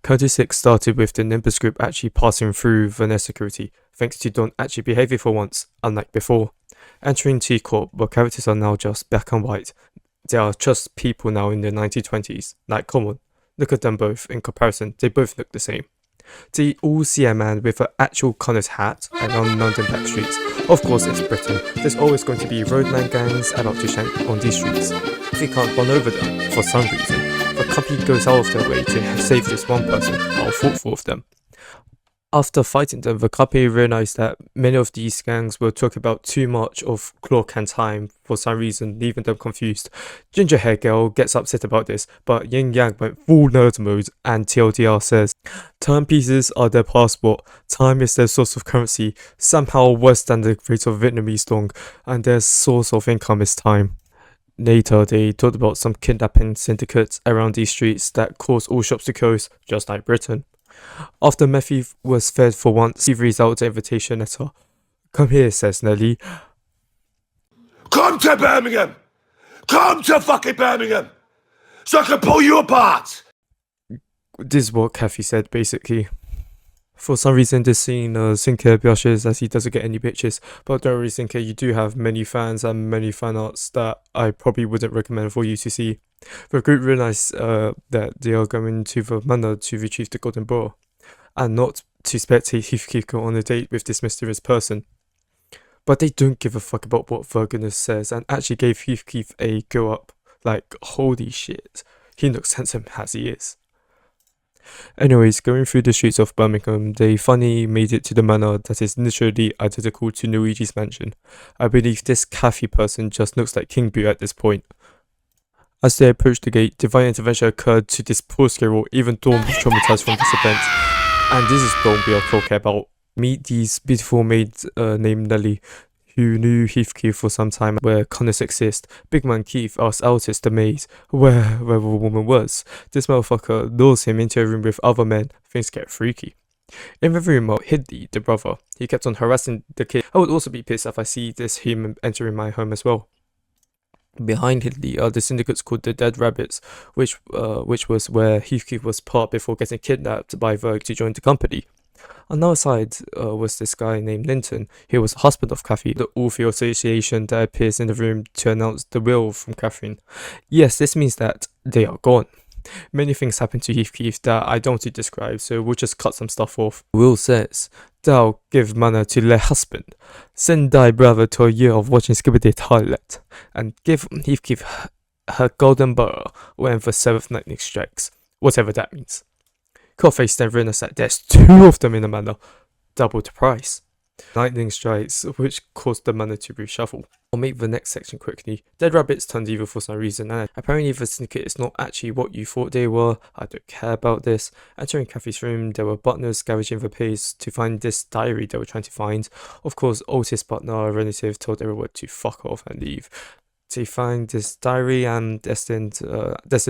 Canto VI started with the Limbus group actually passing through Vanessa security, thanks to Don actually behaving for once, unlike before. Entering T Corp, where characters are now just black and white. They are just people now in their 1920s, like come on, look at them both, in comparison, they both look the same. They all see a man with an actual coloured hat around London back streets. Of course it's Britain, there's always going to be roadman gangs about to shank on these streets. If you can't run over them, for some reason, the company goes out of their way to save this one person while thoughtful of them. After fighting them, the company realised that many of these gangs were talking about too much of clock and time for some reason, leaving them confused. Ginger Hair Girl gets upset about this, but Yin Yang went full nerd mode, and TLDR says, timepieces are their passport, time is their source of currency, somehow worse than the rate of Vietnamese dong, and their source of income is time. Later, they talked about some kidnapping syndicates around these streets that caused all shops to close, just like Britain. After Matthew was fed for once, he reads out the invitation letter. Come here, says Nelly. Come to Birmingham! Come to fucking Birmingham! So I can pull you apart! This is what Cathy said, basically. For some reason, this scene, Sinker blushes as he doesn't get any pictures, but don't worry, Sinker, you do have many fans and many fan arts that I probably wouldn't recommend for you to see. The group realise that they are going to the manor to retrieve the golden bough, and not to spectate Heathcliff on a date with this mysterious person. But they don't give a fuck about what Vergenus says, and actually gave Heathcliff a go up. Like, holy shit, he looks handsome as he is. Anyways, going through the streets of Birmingham, they finally made it to the manor that is literally identical to Luigi's mansion. I believe this Cathy person just looks like King Boo at this point. As they approached the gate, divine intervention occurred to this poor squirrel, even Dawn was traumatized from this event. And this is Dawn we are talking about. Meet these beautiful maids named Nelly, who knew Heathcliff for some time where Connors exist. Big man Keith asks Altis the maid where the woman was. This motherfucker lures him into a room with other men. Things get freaky. In the room are Hindley, the brother. He kept on harassing the kid. I would also be pissed if I see this human entering my home as well. Behind Hindley are the syndicates called the Dead Rabbits, which was where Heathcliff was part before getting kidnapped by Vogue to join the company. On the other side was this guy named Linton. He was the husband of Cathy, the awful association that appears in the room to announce the will from Catherine. Yes, this means that they are gone. Many things happen to Heathcliff that I don't want to describe, so we'll just cut some stuff off. Will says, "Thou give manor to thy husband, send thy brother to a year of watching Skibidi Toilet, and give Heathcliff her golden bough when the seventh lightning strikes," whatever that means. Coreface then realized that there's two of them in the manor, double the price. Lightning strikes, which caused the manor to reshuffle. I'll make the next section quickly. Dead Rabbits turned evil for some reason, and apparently the syndicate is not actually what you thought they were. I don't care about this. Entering Cathy's room, there were butlers scavenging the place to find this diary they were trying to find. Of course, Otis' butler, a relative, told everyone to fuck off and leave. They find this diary and destined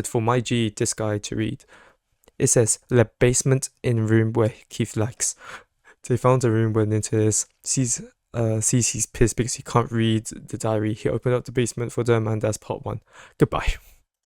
for my G, this guy, to read. It says, "The basement in room where Keith likes." They found a room where Linton is. Sees he's pissed because he can't read the diary. He opened up the basement for them, and that's part 1. Goodbye.